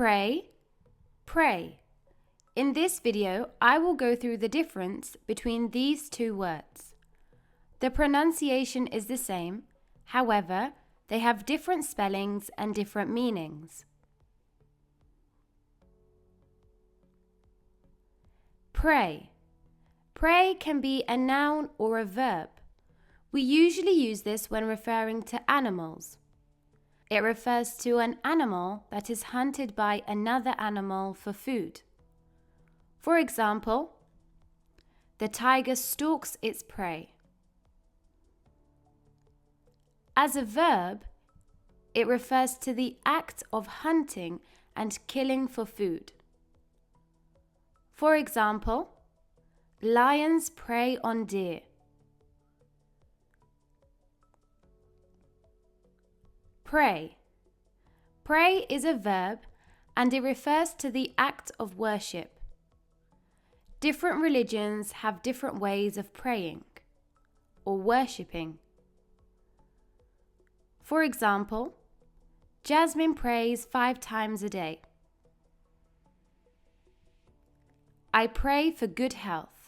pray, pray. In this video, I will go through the difference between these two words. The pronunciation is the same, however, they have different spellings and different meanings. Pray. Pray can be a noun or a verb. We usually use this when referring to animals. It refers to an animal that is hunted by another animal for food. For example, the tiger stalks its prey. As a verb, it refers to the act of hunting and killing for food. For example, lions prey on deer. Pray. Pray is a verb and it refers to the act of worship. Different religions have different ways of praying or worshipping. For example, Jasmine prays 5 times a day. I pray for good health.